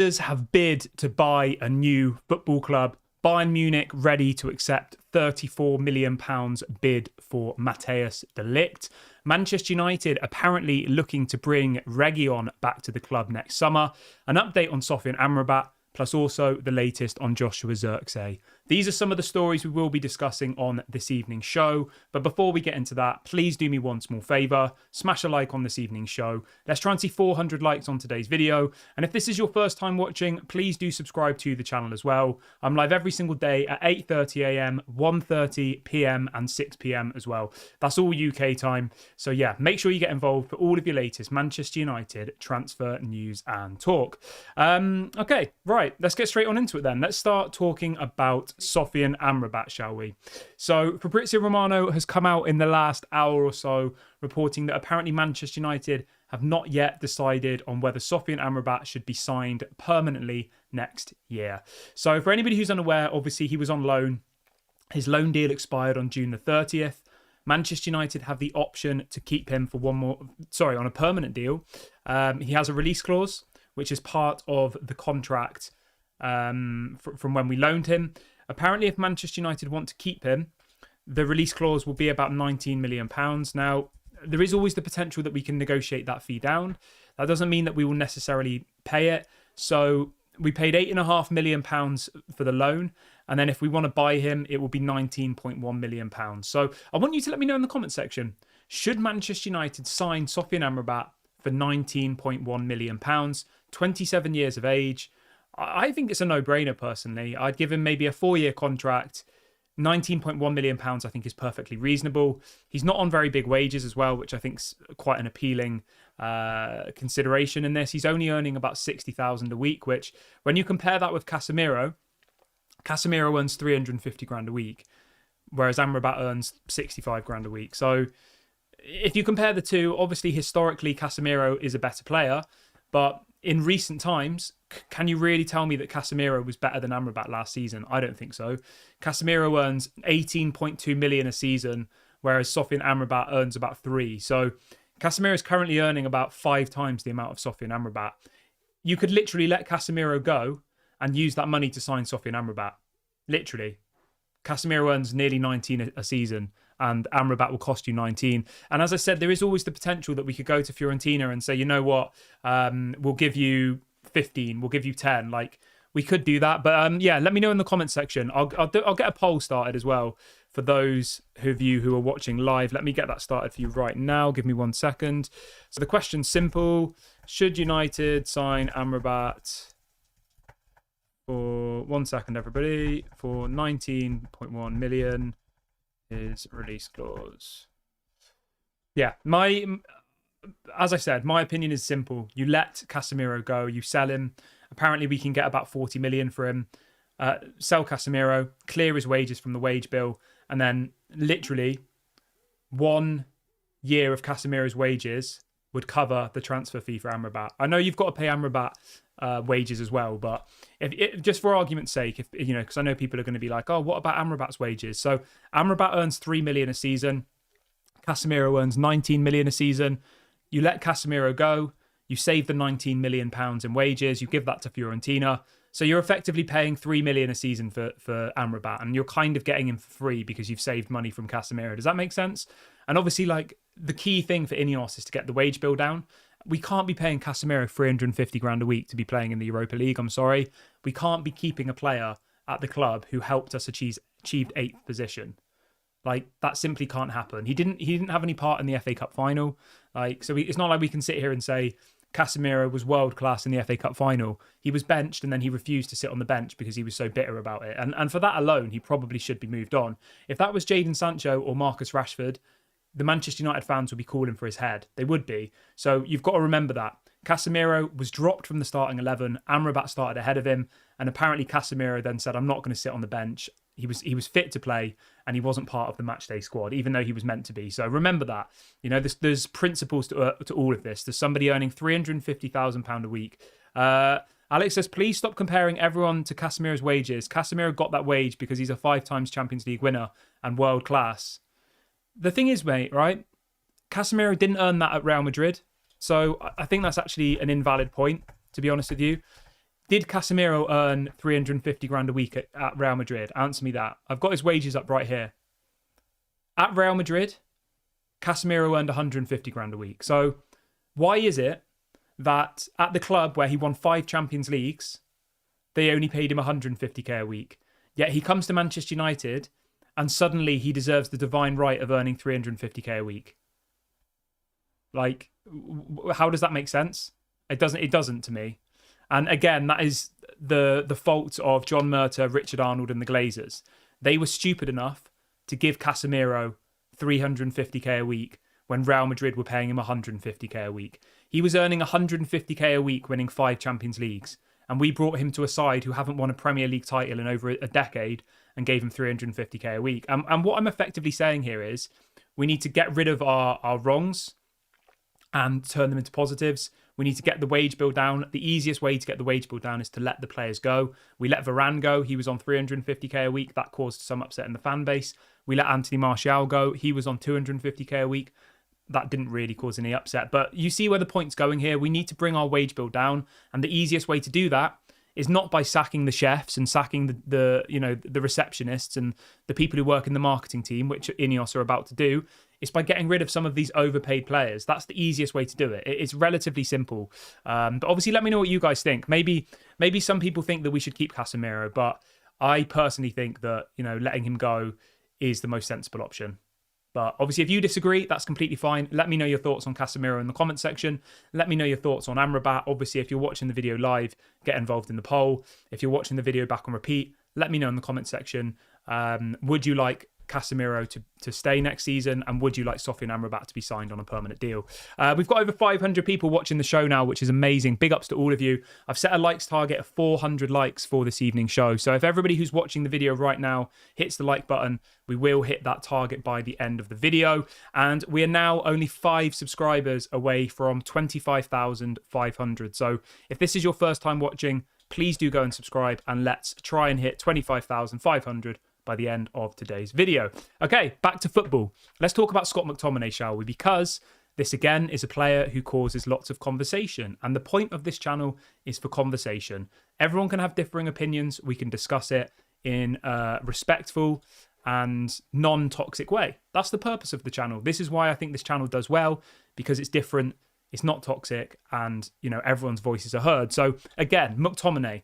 have bid to buy a new football club. Bayern Munich ready to accept £34 million bid for Matthijs de Ligt. Manchester United apparently looking to bring Reguilón back to the club next summer. An update on Sofyan Amrabat, plus also the latest on Joshua Zirkzee. These are some of the stories we will be discussing on this evening's show. But before we get into that, please do me one small favour. Smash a like on this evening's show. Let's try and see 400 likes on today's video. And if this is your first time watching, please do subscribe to the channel as well. I'm live every single day at 8:30am, 1:30pm and 6pm as well. That's all UK time. So yeah, make sure you get involved for all of your latest Manchester United transfer news and talk. Okay, right, let's get straight on into it then. Let's start talking about Sofyan Amrabat, shall we? So Fabrizio Romano has come out in the last hour or so reporting that apparently Manchester United have not yet decided on whether Sofyan Amrabat should be signed permanently next year. So for anybody who's unaware, obviously he was on loan. His loan deal expired on June the 30th. Manchester United have the option to keep him for on a permanent deal. He has a release clause, which is part of the contract from when we loaned him. Apparently, if Manchester United want to keep him, the release clause will be about £19 million. Now, there is always the potential that we can negotiate that fee down. That doesn't mean that we will necessarily pay it. So we paid £8.5 million for the loan. And then if we want to buy him, it will be £19.1 million. So I want you to let me know in the comment section, should Manchester United sign Sofyan Amrabat for £19.1 million, 27 years of age? I think it's a no-brainer, personally. I'd give him maybe a 4-year contract. £19.1 million, I think, is perfectly reasonable. He's not on very big wages as well, which I think is quite an appealing consideration in this. He's only earning about £60,000 a week, which, when you compare that with Casemiro earns 350 grand a week, whereas Amrabat earns 65 grand a week. So if you compare the two, obviously, historically, Casemiro is a better player, but in recent times, can you really tell me that Casemiro was better than Amrabat last season? I don't think so. Casemiro earns 18.2 million a season, whereas Sofyan Amrabat earns about 3. So Casemiro is currently earning about 5 times the amount of Sofyan Amrabat. You could literally let Casemiro go and use that money to sign Sofyan Amrabat. Literally. Casemiro earns nearly 19 a season, and Amrabat will cost you 19. And as I said, there is always the potential that we could go to Fiorentina and say, you know what, we'll give you 15, we'll give you 10. Like, we could do that. But yeah, let me know in the comment section. I'll get a poll started as well for those of you who are watching live. Let me get that started for you right now. Give me 1 second. So the question's simple. Should United sign Amrabat for 1 second, everybody, for 19.1 million? His release clause. Yeah, as I said, my opinion is simple. You let Casemiro go, you sell him. Apparently, we can get about 40 million for him. Sell Casemiro, clear his wages from the wage bill, and then literally 1 year of Casemiro's wages would cover the transfer fee for Amrabat. I know you've got to pay Amrabat wages as well, but if just for argument's sake, if you know, because I know people are going to be like, oh, what about Amrabat's wages? So Amrabat earns 3 million a season. Casemiro earns 19 million a season. You let Casemiro go, you save the 19 million pounds in wages, you give that to Fiorentina. So you're effectively paying 3 million a season for Amrabat, and you're kind of getting him for free because you've saved money from Casemiro. Does that make sense? And obviously, like, the key thing for Ineos is to get the wage bill down. We can't be paying Casemiro 350 grand a week to be playing in the Europa League. I'm sorry. We can't be keeping a player at the club who helped us achieved 8th position. Like, that simply can't happen. He didn't have any part in the FA Cup final. Like, so it's not like we can sit here and say Casemiro was world class in the FA Cup final. He was benched and then he refused to sit on the bench because he was so bitter about it. And for that alone, he probably should be moved on. If that was Jadon Sancho or Marcus Rashford, the Manchester United fans would be calling for his head. They would be. So you've got to remember that. Casemiro was dropped from the starting 11. Amrabat started ahead of him. And apparently Casemiro then said, I'm not going to sit on the bench. He was fit to play and he wasn't part of the matchday squad, even though he was meant to be. So remember that. You know, there's principles to all of this. There's somebody earning £350,000 a week. Alex says, please stop comparing everyone to Casemiro's wages. Casemiro got that wage because he's a 5 times Champions League winner and world class. The thing is, mate, right? Casemiro didn't earn that at Real Madrid. So I think that's actually an invalid point, to be honest with you. Did Casemiro earn 350 grand a week at Real Madrid? Answer me that. I've got his wages up right here. At Real Madrid, Casemiro earned 150 grand a week. So why is it that at the club where he won 5 Champions Leagues, they only paid him 150k a week? Yet he comes to Manchester United and suddenly he deserves the divine right of earning 350k a week. Like, how does that make sense? It doesn't to me. And again, that is the fault of John Murta, Richard Arnold and the Glazers. They were stupid enough to give Casemiro 350k a week when Real Madrid were paying him 150k a week. He was earning 150k a week winning 5 Champions Leagues. And we brought him to a side who haven't won a Premier League title in over a decade and gave him 350k a week. And what I'm effectively saying here is we need to get rid of our wrongs and turn them into positives. We need to get the wage bill down. The easiest way to get the wage bill down is to let the players go. We let Varane go. He was on 350k a week. That caused some upset in the fan base. We let Anthony Martial go. He was on 250k a week. That didn't really cause any upset. But you see where the point's going here. We need to bring our wage bill down. And the easiest way to do that is not by sacking the chefs and sacking the receptionists and the people who work in the marketing team, which Ineos are about to do. It's by getting rid of some of these overpaid players. That's the easiest way to do it. It's relatively simple. But obviously, let me know what you guys think. Maybe some people think that we should keep Casemiro, but I personally think that, letting him go is the most sensible option. But obviously, if you disagree, that's completely fine. Let me know your thoughts on Casemiro in the comment section. Let me know your thoughts on Amrabat. Obviously, if you're watching the video live, get involved in the poll. If you're watching the video back on repeat, let me know in the comment section. Would you like Casemiro to stay next season, and would you like Sofyan Amrabat to be signed on a permanent deal? We've got over 500 people watching the show now, which is amazing. Big ups to all of you. I've set a likes target of 400 likes for this evening's show, so if everybody who's watching the video right now hits the like button, we will hit that target by the end of the video. And we are now only 5 subscribers away from 25,500. So if this is your first time watching, please do go and subscribe, and let's try and hit 25,500 by the end of today's video. Okay, back to football. Let's talk about Scott McTominay, shall we? Because this, again, is a player who causes lots of conversation. And the point of this channel is for conversation. Everyone can have differing opinions. We can discuss it in a respectful and non-toxic way. That's the purpose of the channel. This is why I think this channel does well, because it's different, it's not toxic, and, everyone's voices are heard. So, again, McTominay.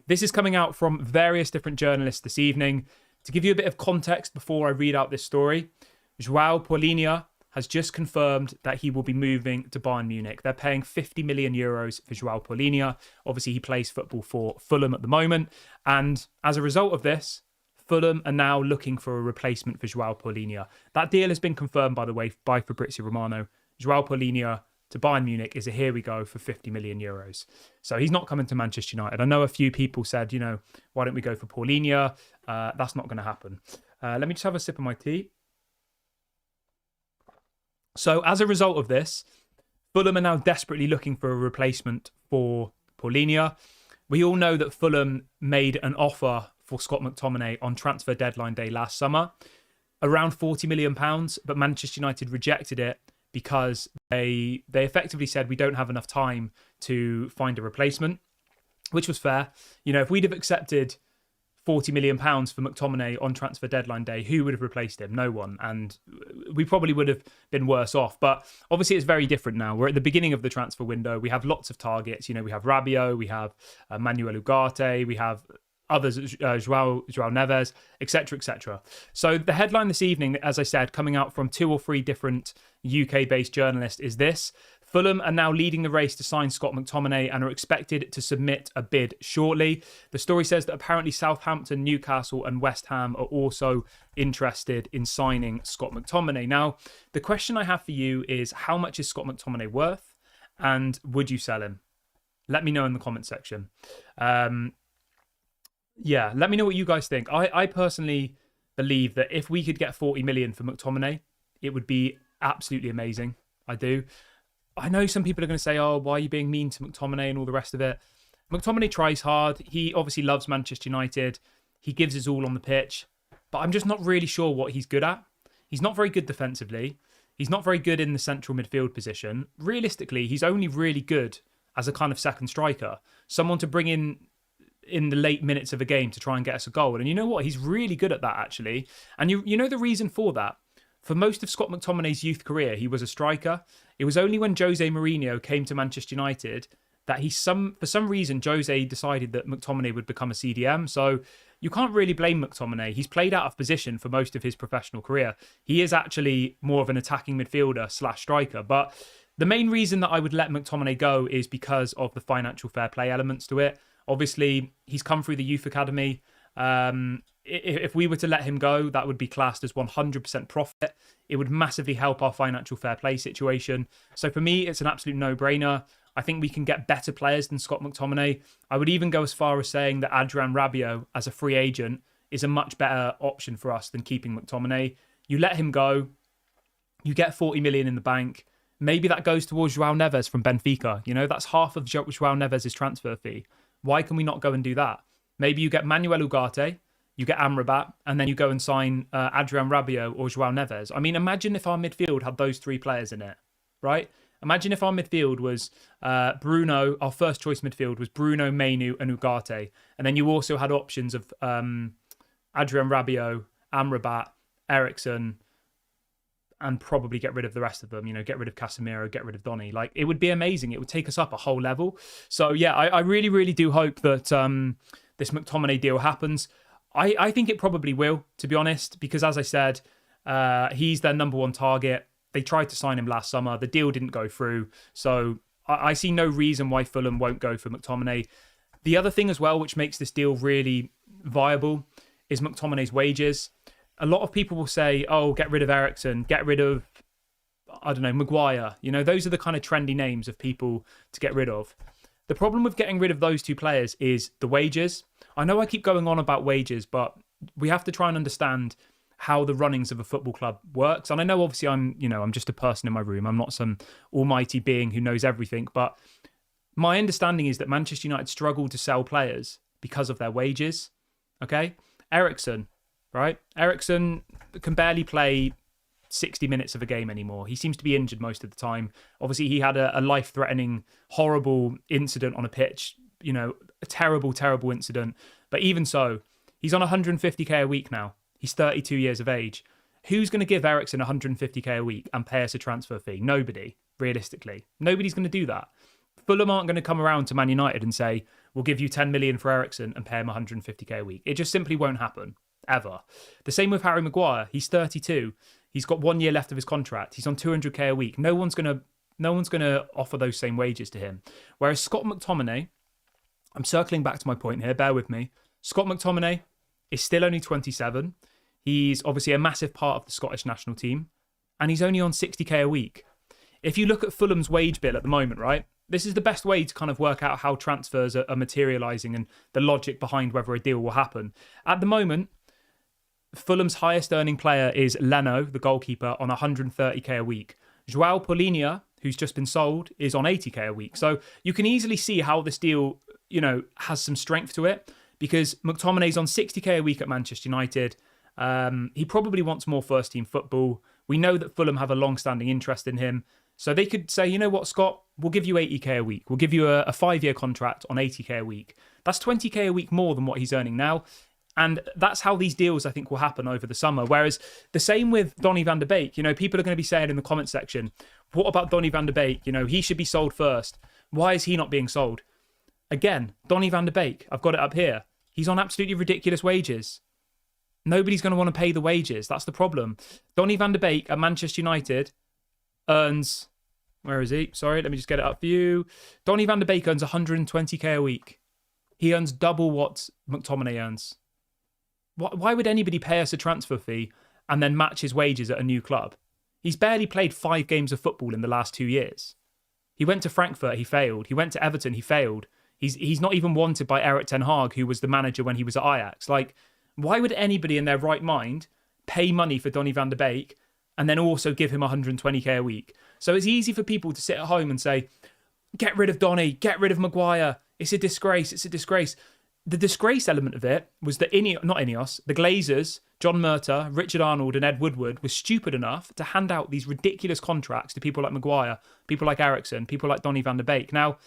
This is coming out from various different journalists this evening. To give you a bit of context before I read out this story, João Paulinho has just confirmed that he will be moving to Bayern Munich. They're paying 50 million euros for João Paulinho. Obviously, he plays football for Fulham at the moment. And as a result of this, Fulham are now looking for a replacement for João Paulinho. That deal has been confirmed, by the way, by Fabrizio Romano. João Paulinho to Bayern Munich is a here we go for 50 million euros. So he's not coming to Manchester United. I know a few people said, why don't we go for Paulinho? That's not going to happen. Let me just have a sip of my tea. So as a result of this, Fulham are now desperately looking for a replacement for Paulinho. We all know that Fulham made an offer for Scott McTominay on transfer deadline day last summer, around £40 million, but Manchester United rejected it because they effectively said we don't have enough time to find a replacement, which was fair. If we'd have accepted £40 million for McTominay on transfer deadline day, who would have replaced him? No one. And we probably would have been worse off. But obviously it's very different now. We're at the beginning of the transfer window. We have lots of targets. We have Rabiot, we have Manuel Ugarte, we have others, João Neves, etc., etc. So the headline this evening, as I said, coming out from 2 or 3 different UK-based journalists is this: Fulham are now leading the race to sign Scott McTominay and are expected to submit a bid shortly. The story says that apparently Southampton, Newcastle and West Ham are also interested in signing Scott McTominay. Now, the question I have for you is, how much is Scott McTominay worth, and would you sell him? Let me know in the comment section. Let me know what you guys think. I personally believe that if we could get 40 million for McTominay, it would be absolutely amazing. I do. I know some people are going to say, oh, why are you being mean to McTominay and all the rest of it? McTominay tries hard. He obviously loves Manchester United. He gives his all on the pitch. But I'm just not really sure what he's good at. He's not very good defensively. He's not very good in the central midfield position. Realistically, he's only really good as a kind of second striker. Someone to bring in in the late minutes of a game to try and get us a goal. And you know what? He's really good at that, actually. And you know the reason for that? For most of Scott McTominay's youth career, he was a striker. It was only when Jose Mourinho came to Manchester United that for some reason, Jose decided that McTominay would become a CDM. So you can't really blame McTominay. He's played out of position for most of his professional career. He is actually more of an attacking midfielder / striker. But the main reason that I would let McTominay go is because of the financial fair play elements to it. Obviously, he's come through the youth academy. If we were to let him go, that would be classed as 100% profit. It would massively help our financial fair play situation. So for me, it's an absolute no-brainer. I think we can get better players than Scott McTominay. I would even go as far as saying that Adrian Rabiot as a free agent is a much better option for us than keeping McTominay. You let him go, you get 40 million in the bank. Maybe that goes towards João Neves from Benfica. You know, that's half of João Neves' transfer fee. Why can we not go and do that? Maybe you get Manuel Ugarte, you get Amrabat, and then you go and sign Adrian Rabiot or João Neves. I mean, imagine if our midfield had those three players in it, right? Imagine if our midfield was Bruno, our first choice midfield was Bruno, Mainu and Ugarte. And then you also had options of Adrian Rabiot, Amrabat, Eriksen, and probably get rid of the rest of them, you know, get rid of Casemiro, get rid of Donny. Like, it would be amazing. It would take us up a whole level. So, yeah, I really, really do hope that this McTominay deal happens. I think it probably will, to be honest, because as I said, he's their number one target. They tried to sign him last summer. The deal didn't go through. So I see no reason why Fulham won't go for McTominay. The other thing as well, which makes this deal really viable, is McTominay's wages. A lot of people will say, oh, get rid of Eriksen, get rid of, I don't know, Maguire. You know, those are the kind of trendy names of people to get rid of. The problem with getting rid of those two players is the wages. I know I keep going on about wages, but we have to try and understand how the runnings of a football club works. And I know obviously I'm just a person in my room. I'm not some almighty being who knows everything. But my understanding is that Manchester United struggle to sell players because of their wages. Okay? Eriksen, right? Eriksen can barely play 60 minutes of a game anymore. He seems to be injured most of the time. Obviously, he had a life-threatening, horrible incident on a pitch. You know, a terrible, terrible incident. But even so, he's on 150k a week now. He's 32 years of age. Who's going to give Eriksen 150k a week and pay us a transfer fee? Nobody, realistically. Nobody's going to do that. Fulham aren't going to come around to Man United and say, we'll give you 10 million for Eriksen and pay him 150k a week. It just simply won't happen, ever. The same with Harry Maguire. He's 32. He's got 1 year left of his contract. He's on 200k a week. No one's going to offer those same wages to him. Whereas Scott McTominay, I'm circling back to my point here, bear with me. Scott McTominay is still only 27. He's obviously a massive part of the Scottish national team, and he's only on 60k a week. If you look at Fulham's wage bill at the moment, right, this is the best way to kind of work out how transfers are materialising and the logic behind whether a deal will happen. At the moment, Fulham's highest earning player is Leno, the goalkeeper, on 130k a week. João Paulinho, who's just been sold, is on 80k a week. So you can easily see how this deal, you know, has some strength to it, because McTominay's on 60k a week at Manchester United. He probably wants more first-team football. We know that Fulham have a long-standing interest in him. So they could say, you know what, Scott, we'll give you 80k a week. We'll give you a 5-year contract on 80k a week. That's 20k a week more than what he's earning now. And that's how these deals, I think, will happen over the summer. Whereas the same with Donny van de Beek. You know, people are going to be saying in the comment section, what about Donny van de Beek? You know, he should be sold first. Why is he not being sold? Again, Donny van de Beek, I've got it up here. He's on absolutely ridiculous wages. Nobody's going to want to pay the wages. That's the problem. Donny van de Beek at Manchester United earns... Where is he? Sorry, let me just get it up for you. Donny van de Beek earns 120k a week. He earns double what McTominay earns. Why would anybody pay us a transfer fee and then match his wages at a new club? He's barely played 5 games of football in the last 2 years. He went to Frankfurt, he failed. He went to Everton, he failed. He's not even wanted by Erik ten Hag, who was the manager when he was at Ajax. Like, why would anybody in their right mind pay money for Donny van de Beek and then also give him 120k a week? So it's easy for people to sit at home and say, get rid of Donny, get rid of Maguire. It's a disgrace, it's a disgrace. The disgrace element of it was that the Glazers, John Murtagh, Richard Arnold and Ed Woodward were stupid enough to hand out these ridiculous contracts to people like Maguire, people like Eriksen, people like Donny van de Beek. Now,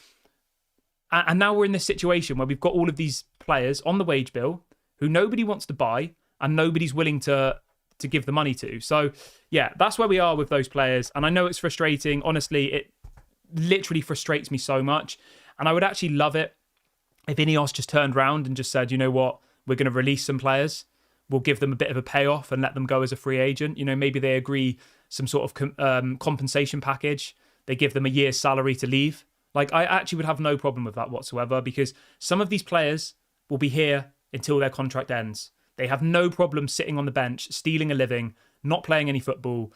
And now we're in this situation where we've got all of these players on the wage bill who nobody wants to buy and nobody's willing to give the money to. So, yeah, that's where we are with those players. And I know it's frustrating. Honestly, it literally frustrates me so much. And I would actually love it if Ineos just turned around and just said, you know what, we're going to release some players. We'll give them a bit of a payoff and let them go as a free agent. You know, maybe they agree some sort of compensation package. They give them a year's salary to leave. Like, I actually would have no problem with that whatsoever, because some of these players will be here until their contract ends. They have no problem sitting on the bench, stealing a living, not playing any football.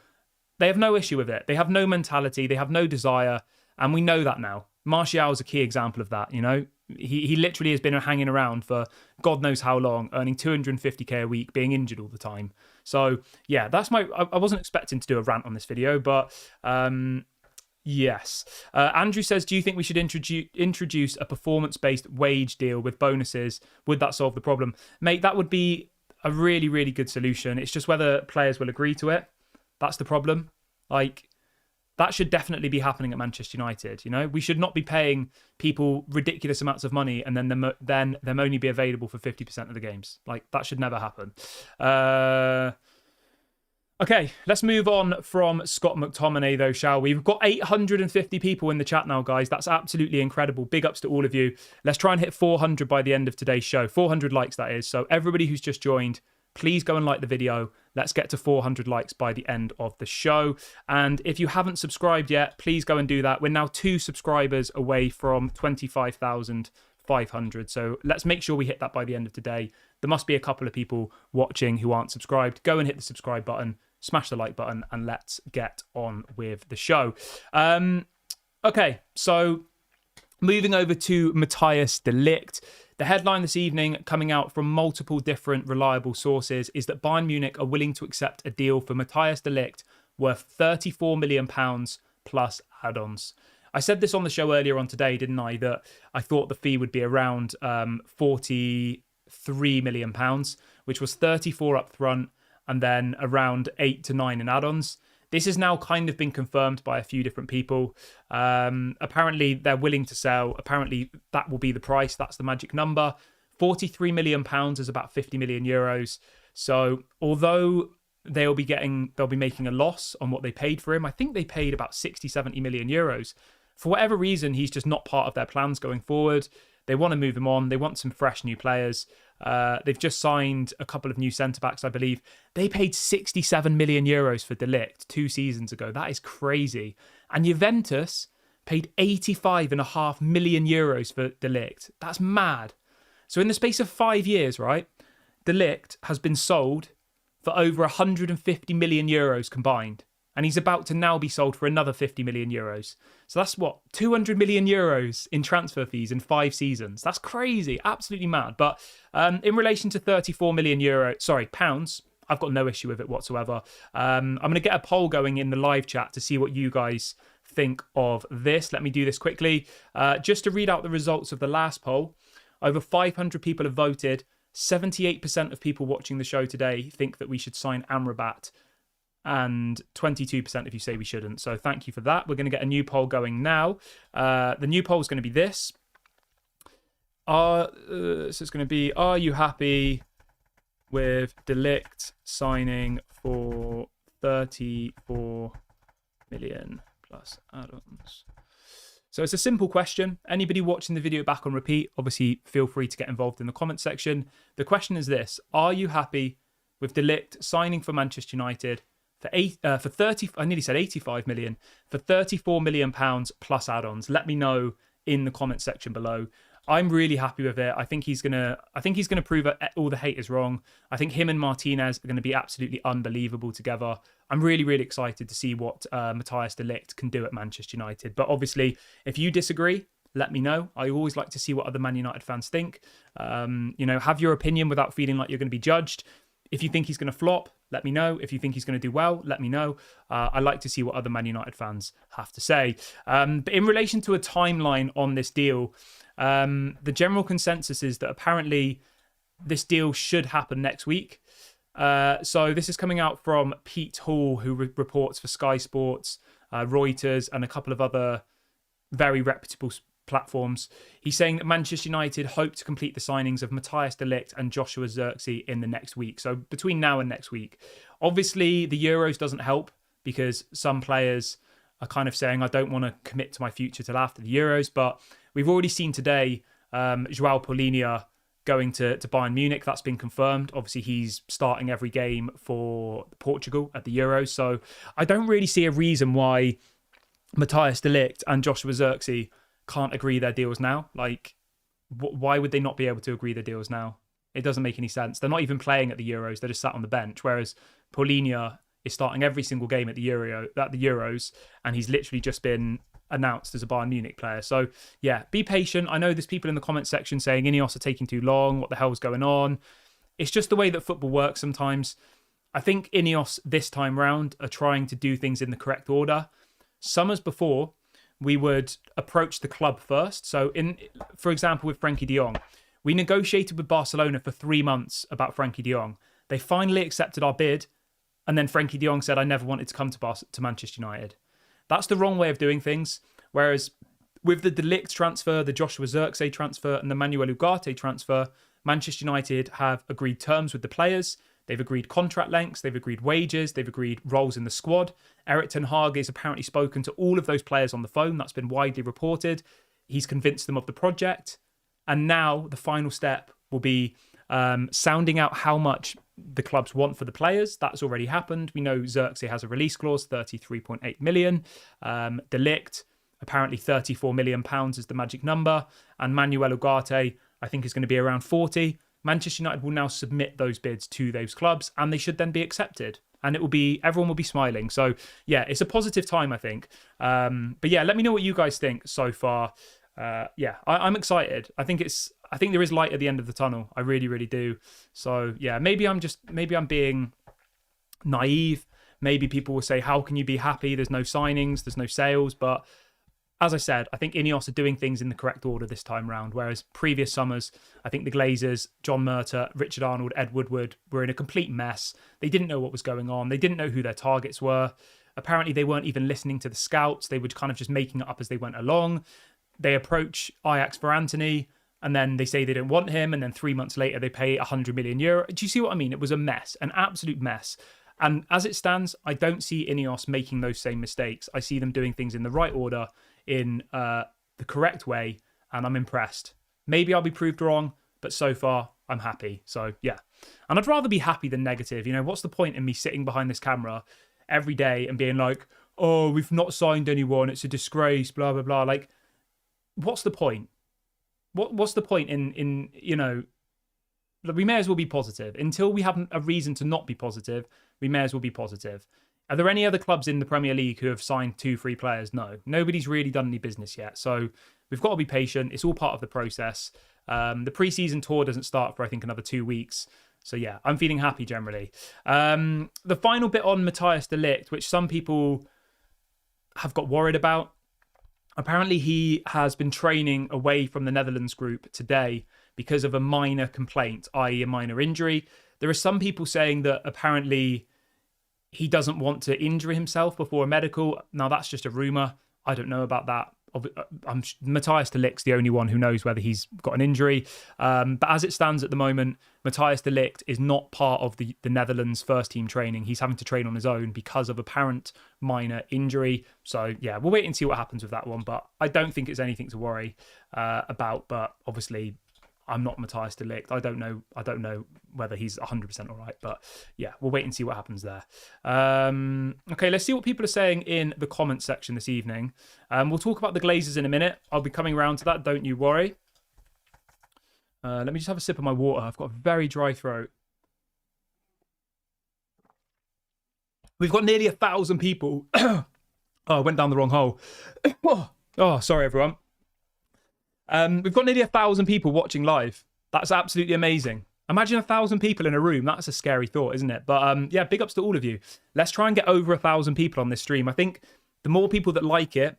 They have no issue with it. They have no mentality. They have no desire. And we know that now. Martial is a key example of that, you know. He literally has been hanging around for God knows how long, earning 250k a week, being injured all the time. So, yeah, that's I wasn't expecting to do a rant on this video, but yes. Andrew says, do you think we should introduce a performance-based wage deal with bonuses? Would that solve the problem? Mate, that would be a really, really good solution. It's just whether players will agree to it. That's the problem. Like, that should definitely be happening at Manchester United. You know, we should not be paying people ridiculous amounts of money and then them only be available for 50% of the games. Like, that should never happen. Okay, let's move on from Scott McTominay, though, shall we? We've got 850 people in the chat now, guys. That's absolutely incredible. Big ups to all of you. Let's try and hit 400 by the end of today's show. 400 likes, that is. So everybody who's just joined, please go and like the video. Let's get to 400 likes by the end of the show. And if you haven't subscribed yet, please go and do that. We're now 2 subscribers away from 25,500. So let's make sure we hit that by the end of today. There must be a couple of people watching who aren't subscribed. Go and hit the subscribe button, smash the like button, and let's get on with the show. Okay, so moving over to Matthijs de Ligt. The headline this evening, coming out from multiple different reliable sources, is that Bayern Munich are willing to accept a deal for Matthijs de Ligt worth £34 million plus add-ons. I said this on the show earlier on today, didn't I? That I thought the fee would be around £43 million, which was 34 up front and then around 8 to 9 in add-ons. This has now kind of been confirmed by a few different people. Apparently, they're willing to sell. Apparently, that will be the price. That's the magic number. £43 million is about 50 million euros. So, although they'll be making a loss on what they paid for him, I think they paid about 60, 70 million euros. For whatever reason, he's just not part of their plans going forward. They want to move him on. They want some fresh new players. They've just signed a couple of new centre-backs, I believe. They paid 67 million euros for De Ligt 2 seasons ago. That is crazy. And Juventus paid 85.5 million euros for De Ligt. That's mad. So in the space of 5 years, right, De Ligt has been sold for over 150 million euros combined. And he's about to now be sold for another 50 million euros. So that's what, 200 million euros in transfer fees in 5 seasons. That's crazy, absolutely mad. But in relation to 34 million pounds, I've got no issue with it whatsoever. I'm going to get a poll going in the live chat to see what you guys think of this. Let me do this quickly. Just to read out the results of the last poll, over 500 people have voted. 78% of people watching the show today think that we should sign Amrabat, and 22% if you say we shouldn't. So thank you for that. We're going to get a new poll going now. The new poll is going to be this. So it's going to be, are you happy with De Ligt signing for 34 million plus add-ons? So it's a simple question. Anybody watching the video back on repeat, obviously feel free to get involved in the comment section. The question is this: are you happy with De Ligt signing for Manchester United for 85 million, for 34 million pounds plus add-ons? Let me know in the comment section below. I'm really happy with it. I think he's gonna prove all the hate is wrong. I think him and Martinez are going to be absolutely unbelievable together. I'm really, really excited to see what Matthijs de Ligt can do at Manchester United. But obviously, if you disagree, let me know. I always like to see what other Man United fans think. Have your opinion without feeling like you're going to be judged. If you think he's going to flop, let me know. If you think he's going to do well, let me know. I like to see what other Man United fans have to say. But in relation to a timeline on this deal, the general consensus is that apparently this deal should happen next week. So this is coming out from Pete Hall, who reports for Sky Sports, Reuters, and a couple of other very reputable platforms. He's saying that Manchester United hope to complete the signings of Matthijs de Ligt and Joshua Zirkzee in the next week. So between now and next week. Obviously, the Euros doesn't help because some players are kind of saying, I don't want to commit to my future till after the Euros. But we've already seen today João Paulinho going to Bayern Munich. That's been confirmed. Obviously, he's starting every game for Portugal at the Euros. So I don't really see a reason why Matthijs de Ligt and Joshua Zirkzee can't agree their deals now. Like, why would they not be able to agree their deals now? It doesn't make any sense. They're not even playing at the Euros. They're just sat on the bench. Whereas Paulinho is starting every single game at the Euros, and he's literally just been announced as a Bayern Munich player. So yeah, be patient. I know there's people in the comment section saying Ineos are taking too long. What the hell's going on? It's just the way that football works sometimes. I think Ineos this time round are trying to do things in the correct order. Summers before, we would approach the club first. So for example, with Frenkie de Jong, we negotiated with Barcelona for 3 months about Frenkie de Jong. They finally accepted our bid. And then Frenkie de Jong said, I never wanted to come to Manchester United. That's the wrong way of doing things. Whereas with the De Ligt transfer, the Joshua Zirkzee transfer, and the Manuel Ugarte transfer, Manchester United have agreed terms with the players. They've agreed contract lengths. They've agreed wages. They've agreed roles in the squad. Eric Ten Hag has apparently spoken to all of those players on the phone. That's been widely reported. He's convinced them of the project. And now the final step will be sounding out how much the clubs want for the players. That's already happened. We know Zirkzee has a release clause, 33.8 million. De Ligt, apparently 34 million pounds is the magic number. And Manuel Ugarte, I think, is going to be around 40. Manchester United will now submit those bids to those clubs, and they should then be accepted. And everyone will be smiling. So yeah, it's a positive time, I think. But yeah, let me know what you guys think so far. I'm excited. I think there is light at the end of the tunnel. I really, really do. So yeah, maybe I'm being naive. Maybe people will say, how can you be happy? There's no signings, there's no sales. But as I said, I think Ineos are doing things in the correct order this time round. Whereas previous summers, I think the Glazers, John Murtagh, Richard Arnold, Ed Woodward were in a complete mess. They didn't know what was going on. They didn't know who their targets were. Apparently they weren't even listening to the scouts. They were kind of just making it up as they went along. They approach Ajax for Anthony, and then they say they don't want him, and then 3 months later they pay €100 million. Do you see what I mean? It was a mess, an absolute mess. And as it stands, I don't see Ineos making those same mistakes. I see them doing things in the right order, in the correct way, and I'm impressed. Maybe I'll be proved wrong, but so far I'm happy. So yeah, and I'd rather be happy than negative. You know, what's the point in me sitting behind this camera every day and being like, oh, we've not signed anyone, it's a disgrace, blah blah blah. Like, what's the point? What's the point in you know? We may as well be positive. Until we have a reason to not be positive, we may as well be positive. Are there any other clubs in the Premier League who have signed 2-3 players? No. Nobody's really done any business yet. So we've got to be patient. It's all part of the process. The pre-season tour doesn't start for, I think, another 2 weeks. So yeah, I'm feeling happy generally. The final bit on Matthijs de Ligt, which some people have got worried about. Apparently he has been training away from the Netherlands group today because of a minor complaint, i.e. a minor injury. There are some people saying that apparently he doesn't want to injure himself before a medical. Now, that's just a rumour. I don't know about that. Matthijs de Ligt's the only one who knows whether he's got an injury. But as it stands at the moment, Matthijs de Ligt is not part of the Netherlands first team training. He's having to train on his own because of apparent minor injury. So yeah, we'll wait and see what happens with that one. But I don't think it's anything to worry about. But obviously, I'm not Matthijs de Ligt. I don't know whether he's 100% all right. But yeah, we'll wait and see what happens there. Okay, let's see what people are saying in the comments section this evening. We'll talk about the Glazers in a minute. I'll be coming around to that. Don't you worry. Let me just have a sip of my water. I've got a very dry throat. We've got nearly 1,000 people. Oh, I went down the wrong hole. Oh, sorry, everyone. We've got nearly 1,000 people watching live. That's absolutely amazing. Imagine 1,000 people in a room. That's a scary thought, isn't it? But yeah, big ups to all of you. Let's try and get over 1,000 people on this stream. I think the more people that like it,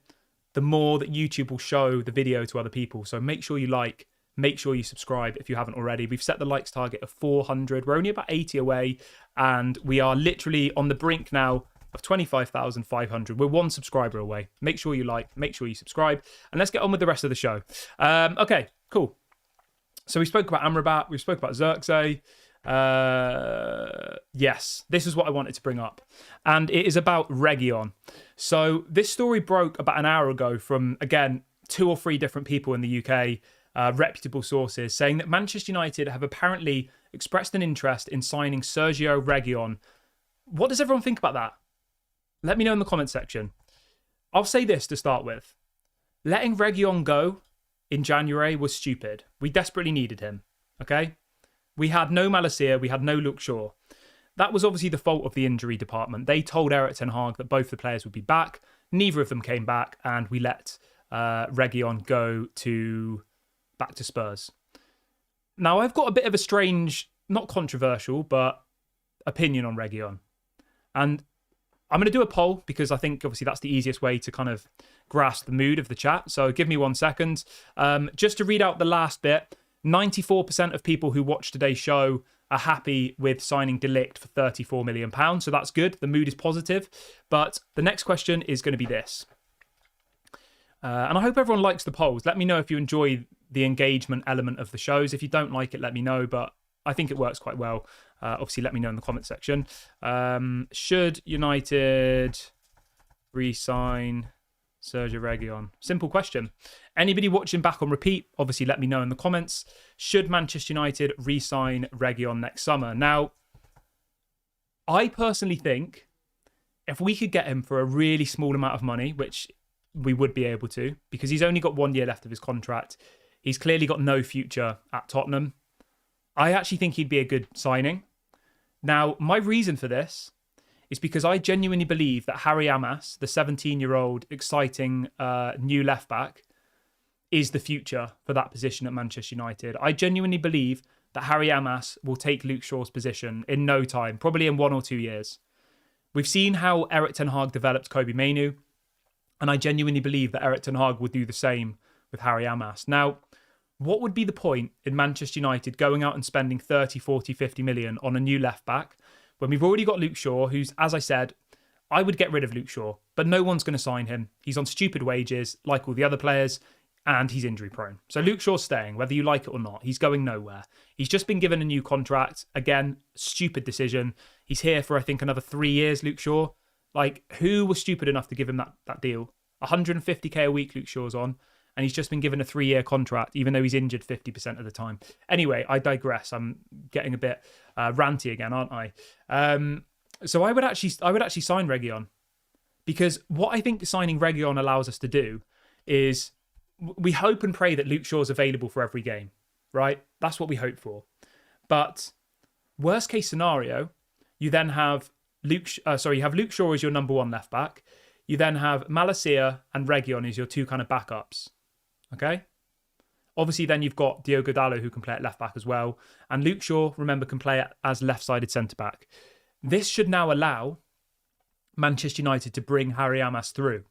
the more that YouTube will show the video to other people. So make sure you like, make sure you subscribe if you haven't already. We've set the likes target of 400. We're only about 80 away, and we are literally on the brink now of 25,500. We're one subscriber away. Make sure you like, make sure you subscribe, and let's get on with the rest of the show. Okay, cool. So we spoke about Amrabat, we spoke about Xerxes. Yes, this is what I wanted to bring up, and it is about Reguilón. So this story broke about an hour ago from, again, 2 or 3 different people in the UK, reputable sources, saying that Manchester United have apparently expressed an interest in signing Sergio Reguilón. What does everyone think about that? Let me know in the comment section. I'll say this to start with. Letting Reguilón go in January was stupid. We desperately needed him, okay? We had no Malacia, we had no Luke Shaw. That was obviously the fault of the injury department. They told Erik ten Hag that both the players would be back. Neither of them came back, and we let Reguilón go back to Spurs. Now, I've got a bit of a strange, not controversial, but opinion on Reguilón. And I'm going to do a poll because I think obviously that's the easiest way to kind of grasp the mood of the chat. So give me 1 second. Just to read out the last bit, 94% of people who watch today's show are happy with signing De Ligt for £34 million. So that's good. The mood is positive. But the next question is going to be this. And I hope everyone likes the polls. Let me know if you enjoy the engagement element of the shows. If you don't like it, let me know. But I think it works quite well. Obviously, let me know in the comment section. Should United re-sign Sergio Reguilón? Simple question. Anybody watching back on repeat, obviously let me know in the comments. Should Manchester United re-sign Reguilón next summer? Now, I personally think if we could get him for a really small amount of money, which we would be able to, because he's only got 1 year left of his contract. He's clearly got no future at Tottenham. I actually think he'd be a good signing. Now, my reason for this is because I genuinely believe that Harry Amas, the 17-year-old exciting new left-back, is the future for that position at Manchester United. I genuinely believe that Harry Amas will take Luke Shaw's position in no time, probably in 1 or 2 years. We've seen how Erik ten Hag developed Kobbie Mainoo, and I genuinely believe that Erik ten Hag would do the same with Harry Amas. Now, what would be the point in Manchester United going out and spending 30, 40, 50 million on a new left-back when we've already got Luke Shaw, who's, as I said, I would get rid of Luke Shaw, but no one's going to sign him. He's on stupid wages, like all the other players, and he's injury-prone. So Luke Shaw's staying, whether you like it or not. He's going nowhere. He's just been given a new contract. Again, stupid decision. He's here for, I think, another 3 years, Luke Shaw. Like, who was stupid enough to give him that deal? 150k a week Luke Shaw's on, and he's just been given a 3-year contract, even though he's injured 50% of the time. Anyway, I digress. I'm getting a bit ranty again, aren't I? So I would actually sign Reguilón, because what I think signing Reguilón allows us to do is we hope and pray that Luke Shaw's available for every game, right? That's what we hope for. But worst case scenario, you then have you have Luke Shaw as your number 1 left back. You then have Malacia and Reguilón as your 2 kind of backups. Okay? Obviously, then you've got Diogo Dalot, who can play at left back as well. And Luke Shaw, remember, can play as left-sided centre-back. This should now allow Manchester United to bring Harry Amas through.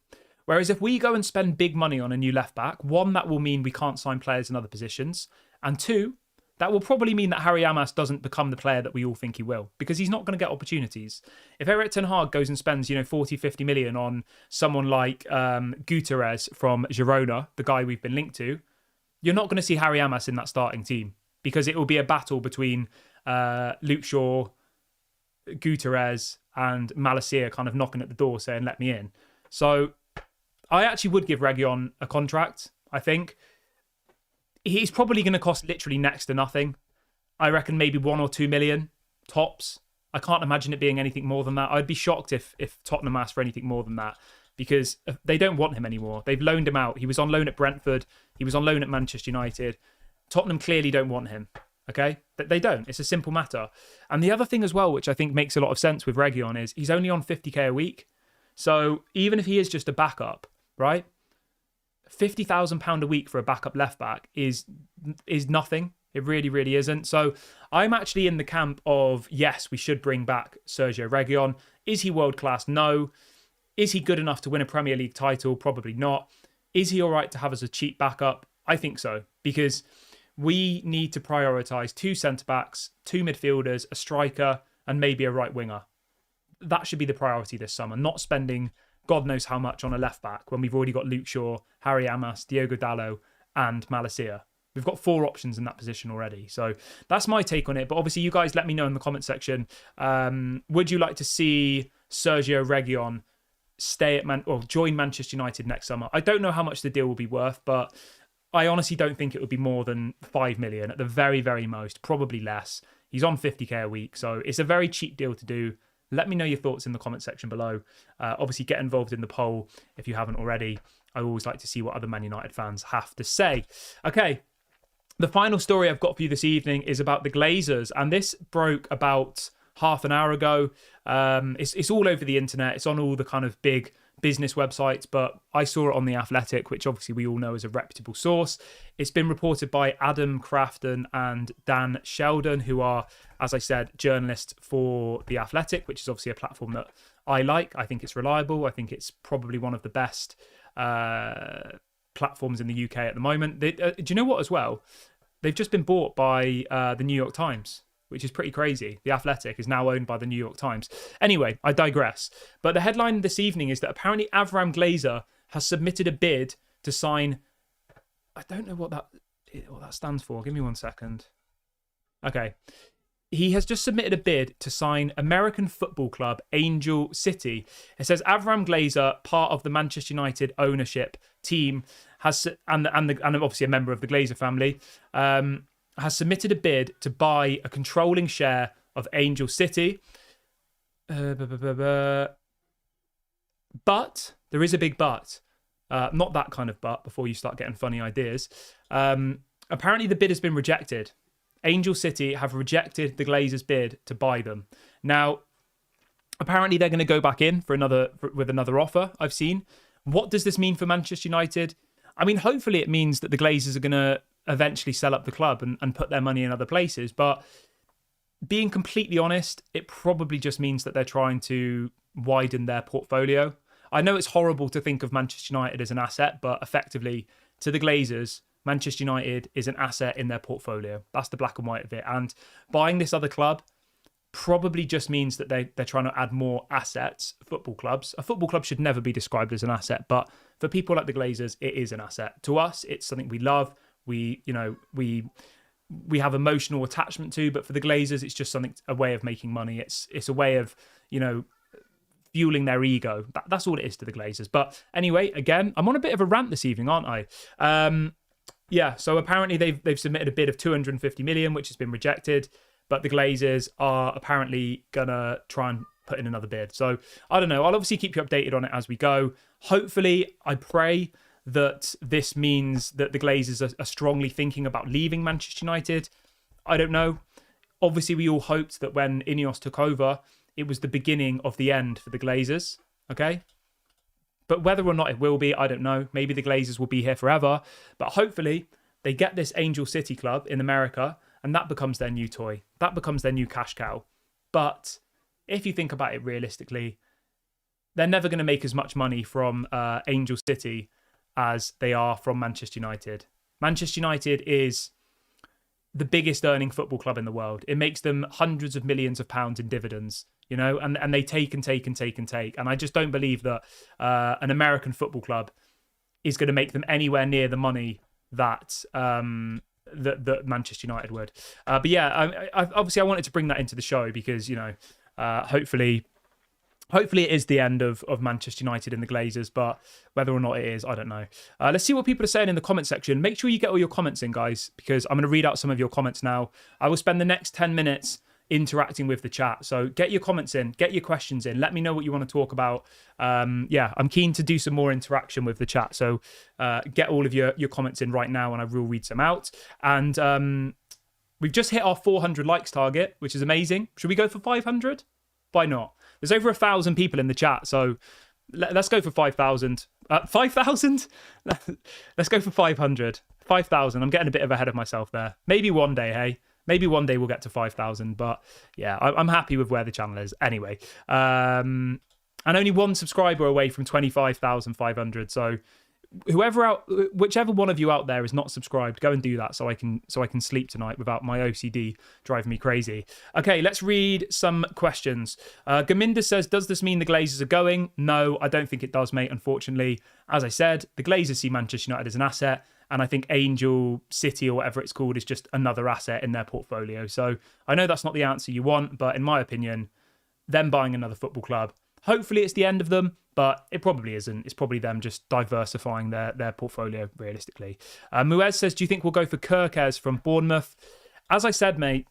Whereas if we go and spend big money on a new left-back, 1, that will mean we can't sign players in other positions. And 2, that will probably mean that Harry Amas doesn't become the player that we all think he will, because he's not going to get opportunities. If Erik ten Hag goes and spends, 40, 50 million on someone like Guterres from Girona, the guy we've been linked to, you're not going to see Harry Amas in that starting team, because it will be a battle between Luke Shaw, Guterres and Malacia kind of knocking at the door saying, let me in. So I actually would give Reguilón a contract, I think. He's probably going to cost literally next to nothing. I reckon maybe 1 or 2 million tops. I can't imagine it being anything more than that. I'd be shocked if Tottenham asked for anything more than that, because they don't want him anymore. They've loaned him out. He was on loan at Brentford. He was on loan at Manchester United. Tottenham clearly don't want him, okay? But they don't. It's a simple matter. And the other thing as well, which I think makes a lot of sense with Reguilón, is he's only on 50k a week. So even if he is just a backup, right? £50,000 a week for a backup left back is nothing. It really, really isn't. So I'm actually in the camp of, yes, we should bring back Sergio Reguilón. Is he world class? No. Is he good enough to win a Premier League title? Probably not. Is he all right to have as a cheap backup? I think so, because we need to prioritise 2 centre-backs, 2 midfielders, a striker, and maybe a right winger. that should be the priority this summer, not spending God knows how much on a left back when we've already got Luke Shaw, Harry Amas, Diogo Dalot, and Malacia. We've got 4 options in that position already. So that's my take on it. But obviously, you guys let me know in the comment section. Would you like to see Sergio Reguilón stay at or join Manchester United next summer? I don't know how much the deal will be worth, but I honestly don't think it would be more than 5 million at the very, very most, probably less. He's on 50k a week, so it's a very cheap deal to do. Let me know your thoughts in the comment section below. Obviously, get involved in the poll if you haven't already. I always like to see what other Man United fans have to say. Okay. The final story I've got for you this evening is about the Glazers, and this broke about half an hour ago. It's all over the internet. It's on all the kind of big business websites, but I saw it on The Athletic, which obviously we all know is a reputable source. It's been reported by Adam Crafton and Dan Sheldon, who are, as I said, journalists for The Athletic, which is obviously a platform that I like. I think it's reliable. I think it's probably one of the best platforms in the UK at the moment. Do you know what as well? They've just been bought by the New York Times, which is pretty crazy. The Athletic is now owned by the New York Times. Anyway, I digress. But the headline this evening is that apparently Avram Glazer has submitted a bid to sign... I don't know what that stands for. Give me 1 second. Okay. He has just submitted a bid to sign American football club Angel City. It says Avram Glazer, part of the Manchester United ownership team, and obviously a member of the Glazer family, has submitted a bid to buy a controlling share of Angel City. But there is a big but. Not that kind of but before you start getting funny ideas. Apparently the bid has been rejected. Angel City have rejected the Glazers' bid to buy them. Now, apparently they're going to go back in with another offer, I've seen. What does this mean for Manchester United? I mean, hopefully it means that the Glazers are going to eventually sell up the club and put their money in other places. But being completely honest, it probably just means that they're trying to widen their portfolio. I know it's horrible to think of Manchester United as an asset, but effectively, to the Glazers, Manchester United is an asset in their portfolio. That's the black and white of it. And buying this other club probably just means that they're trying to add more assets, football clubs. A football club should never be described as an asset, but for people like the Glazers, it is an asset. To us, it's something we love. We have emotional attachment to, but for the Glazers, it's just a way of making money. It's a way of, fueling their ego. That's all it is to the Glazers. But anyway, again, I'm on a bit of a rant this evening, aren't I? So apparently they've submitted a bid of 250 million, which has been rejected, but the Glazers are apparently gonna try and put in another bid. So I don't know. I'll obviously keep you updated on it as we go. Hopefully, I pray that this means that the Glazers are strongly thinking about leaving Manchester United. I don't know. Obviously, we all hoped that when Ineos took over, it was the beginning of the end for the Glazers. Okay? But whether or not it will be, I don't know. Maybe the Glazers will be here forever. But hopefully, they get this Angel City club in America, and that becomes their new toy. That becomes their new cash cow. But if you think about it realistically, they're never going to make as much money from Angel City as they are from Manchester United. Manchester United is the biggest earning football club in the world. It makes them hundreds of millions of pounds in dividends, and they take and take and take and take. And I just don't believe that an American football club is going to make them anywhere near the money that that Manchester United would. But yeah, obviously I wanted to bring that into the show because, hopefully it is the end of Manchester United and the Glazers, but whether or not it is, I don't know. Let's see what people are saying in the comment section. Make sure you get all your comments in, guys, because I'm going to read out some of your comments now. I will spend the next 10 minutes interacting with the chat. So get your comments in, get your questions in. Let me know what you want to talk about. I'm keen to do some more interaction with the chat. So get all of your comments in right now and I will read some out. And we've just hit our 400 likes target, which is amazing. Should we go for 500? Why not? There's over 1,000 people in the chat, so let's go for 5,000. 5,000? Let's go for 500. 5,000. I'm getting a bit ahead of myself there. Maybe one day, hey? Maybe one day we'll get to 5,000, but yeah, I'm happy with where the channel is. Anyway, and only one subscriber away from 25,500, so whichever one of you out there is not subscribed, go and do that so I can sleep tonight without my OCD driving me crazy. Okay, let's read some questions. Gaminda says, does this mean the Glazers are going? No, I don't think it does, mate, unfortunately. As I said, the Glazers see Manchester United as an asset, and I think Angel City, or whatever it's called, is just another asset in their portfolio. So I know that's not the answer you want, but in my opinion, them buying another football club, hopefully it's the end of them, but it probably isn't. It's probably them just diversifying their portfolio, realistically. Muez says, do you think we'll go for Kirkes from Bournemouth? As I said, mate,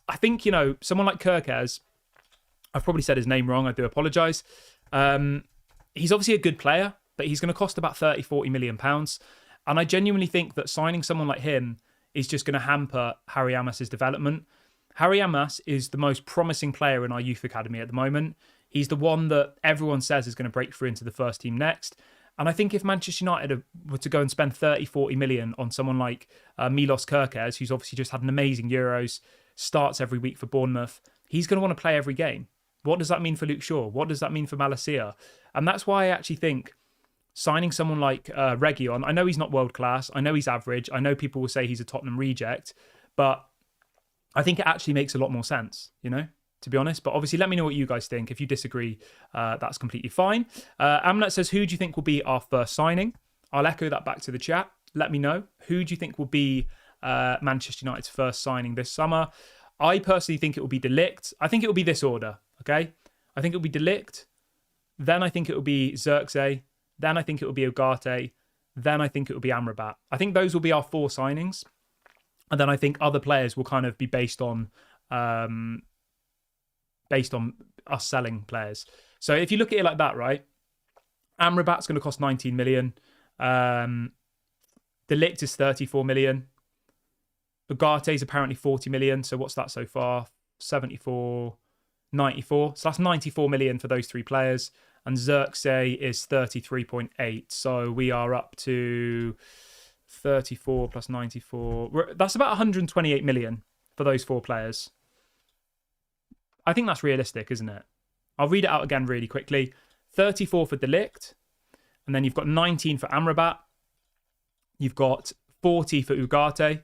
I think, someone like Kirkes, I've probably said his name wrong, I do apologise. He's obviously a good player, but he's going to cost about 30-40 million pounds. And I genuinely think that signing someone like him is just going to hamper Harry Amas's development. Harry Amas is the most promising player in our youth academy at the moment. He's the one that everyone says is going to break through into the first team next. And I think if Manchester United were to go and spend 30-40 million on someone like Milos Kerkez, who's obviously just had an amazing Euros, starts every week for Bournemouth, he's going to want to play every game. What does that mean for Luke Shaw? What does that mean for Malacia? And that's why I actually think signing someone like Reguilón, I know he's not world class, I know he's average, I know people will say he's a Tottenham reject, but I think it actually makes a lot more sense, to be honest. But obviously, let me know what you guys think. If you disagree, that's completely fine. Amnet says, who do you think will be our first signing? I'll echo that back to the chat. Let me know. Who do you think will be Manchester United's first signing this summer? I personally think it will be De Ligt. I think it will be this order, okay? I think it will be De Ligt. Then I think it will be Zirkzee. Then I think it will be Ugarte. Then I think it will be Amrabat. I think those will be our 4 signings. And then I think other players will kind of be based on us selling players. So if you look at it like that, right? Amrabat's going to cost 19 million. De Ligt is 34 million. Ugarte is apparently 40 million. So what's that so far? 74, 94. So that's 94 million for those 3 players. And Zirkzee is 33.8. So we are up to 34 plus 94. That's about 128 million for those 4 players. I think that's realistic, isn't it? I'll read it out again really quickly. 34 for De Ligt. And then you've got 19 for Amrabat. You've got 40 for Ugarte.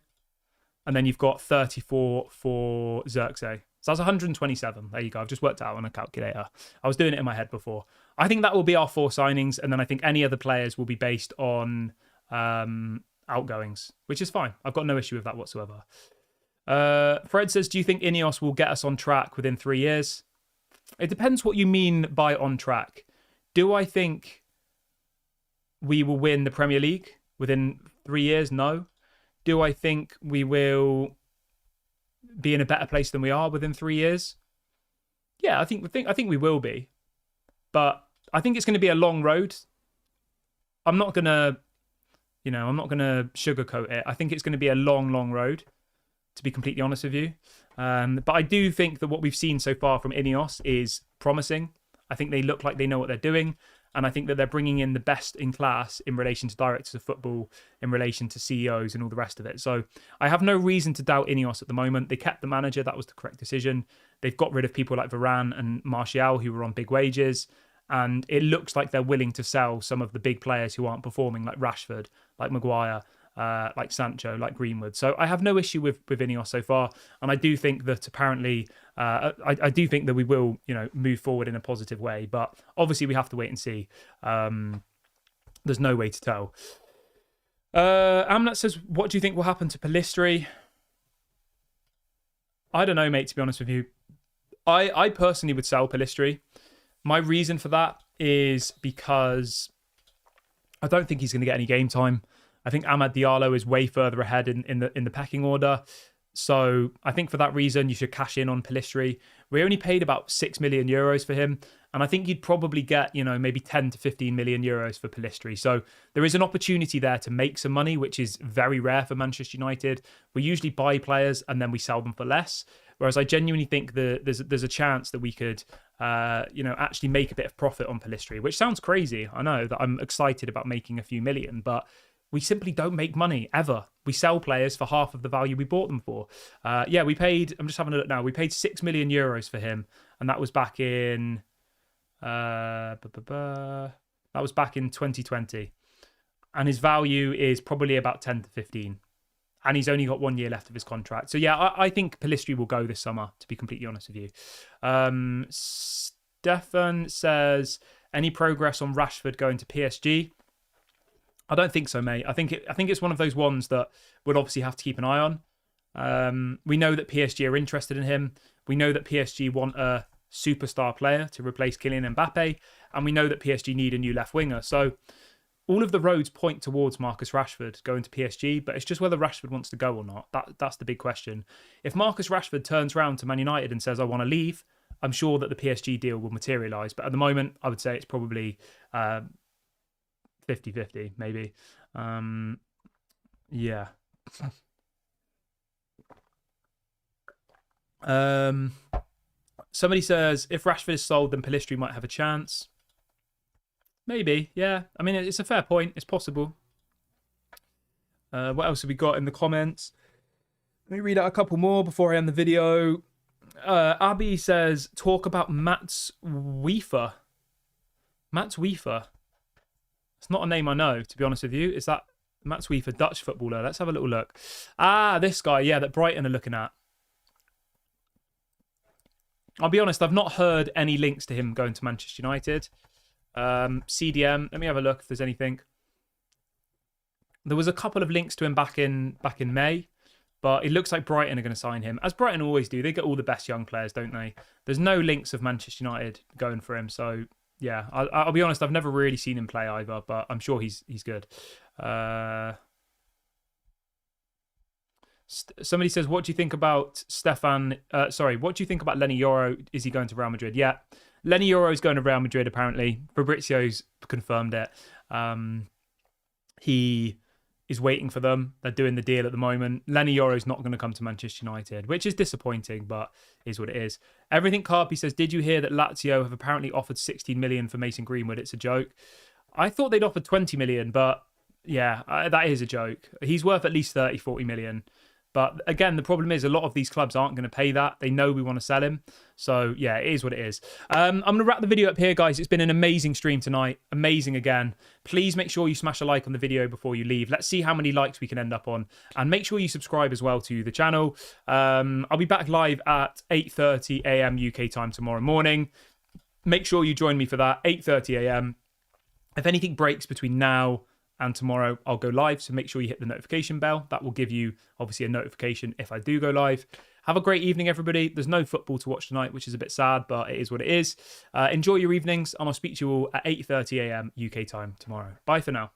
And then you've got 34 for Zirkzee. So that's 127. There you go. I've just worked it out on a calculator. I was doing it in my head before. I think that will be our 4 signings. And then I think any other players will be based on outgoings, which is fine. I've got no issue with that whatsoever. Fred says, do you think Ineos will get us on track within 3 years? It depends what you mean by on track. Do I think we will win the Premier League within 3 years? No. Do I think we will be in a better place than we are within 3 years? Yeah, I think we will be. But I think it's going to be a long road. I'm not going to sugarcoat it. I think it's going to be a long, long road, to be completely honest with you. But I do think that what we've seen so far from Ineos is promising. I think they look like they know what they're doing. And I think that they're bringing in the best in class in relation to directors of football, in relation to CEOs and all the rest of it. So I have no reason to doubt Ineos at the moment. They kept the manager. That was the correct decision. They've got rid of people like Varane and Martial, who were on big wages. And it looks like they're willing to sell some of the big players who aren't performing, like Rashford, like Maguire, like Sancho, like Greenwood. So I have no issue with Ineos so far. And I do think that apparently, I do think that we will, move forward in a positive way. But obviously we have to wait and see. There's no way to tell. Amnet says, what do you think will happen to Pellistri? I don't know, mate, to be honest with you. I personally would sell Pellistri. My reason for that is because I don't think he's going to get any game time. I think Amad Diallo is way further ahead in the pecking order. So I think for that reason, you should cash in on Pellistri. We only paid about 6 million euros for him. And I think you'd probably get, maybe 10 to 15 million euros for Pellistri. So there is an opportunity there to make some money, which is very rare for Manchester United. We usually buy players and then we sell them for less. Whereas I genuinely think there's a chance that we could, actually make a bit of profit on Pellistri, which sounds crazy. I know that I'm excited about making a few million, but we simply don't make money ever. We sell players for half of the value we bought them for. We paid, I'm just having a look now, we paid 6 million euros for him. And that was back in, that was back in 2020. and his value is probably about 10 to 15. And he's only got 1 year left of his contract. So yeah, I think Pellistri will go this summer, to be completely honest with you. Stefan says, any progress on Rashford going to PSG? I don't think so, mate. I think it's one of those ones that we'll obviously have to keep an eye on. We know that PSG are interested in him. We know that PSG want a superstar player to replace Kylian Mbappe. And we know that PSG need a new left winger. So all of the roads point towards Marcus Rashford going to PSG, but it's just whether Rashford wants to go or not. That's the big question. If Marcus Rashford turns around to Man United and says, I want to leave, I'm sure that the PSG deal will materialise. But at the moment, I would say it's probably 50-50, maybe. Yeah. Somebody says, if Rashford is sold, then Pellistri might have a chance. Maybe, yeah. I mean, it's a fair point. It's possible. What else have we got in the comments? Let me read out a couple more before I end the video. Abby says, talk about Mats Wiefer. Mats Wiefer. It's not a name I know, to be honest with you. Is that Mats Wiefer, Dutch footballer? Let's have a little look. Ah, this guy, yeah, that Brighton are looking at. I'll be honest, I've not heard any links to him going to Manchester United. CDM, let me have a look if there's anything. There was a couple of links to him back in May, but it looks like Brighton are going to sign him, as Brighton always do. They get all the best young players, don't they? There's no links of Manchester United going for him, so yeah. I'll be honest, I've never really seen him play either, but I'm sure he's good. Somebody says, what do you think about what do you think about Lenny Yoro? Is he going to Real Madrid? Yeah, Lenny Yoro is going to Real Madrid, apparently. Fabrizio's confirmed it. He is waiting for them. They're doing the deal at the moment. Lenny Yoro's not going to come to Manchester United, which is disappointing, but is what it is. Everything Carpy says, did you hear that Lazio have apparently offered 16 million for Mason Greenwood? It's a joke. I thought they'd offered 20 million, but yeah, that is a joke. He's worth at least 30, 40 million. But again, the problem is a lot of these clubs aren't going to pay that. They know we want to sell him. So yeah, it is what it is. I'm going to wrap the video up here, guys. It's been an amazing stream tonight. Amazing again. Please make sure you smash a like on the video before you leave. Let's see how many likes we can end up on. And make sure you subscribe as well to the channel. I'll be back live at 8:30 a.m. UK time tomorrow morning. Make sure you join me for that, 8:30 a.m. If anything breaks between now and tomorrow, I'll go live, so make sure you hit the notification bell. That will give you, obviously, a notification if I do go live. Have a great evening, everybody. There's no football to watch tonight, which is a bit sad, but it is what it is. Enjoy your evenings, and I'll speak to you all at 8:30 a.m. UK time tomorrow. Bye for now.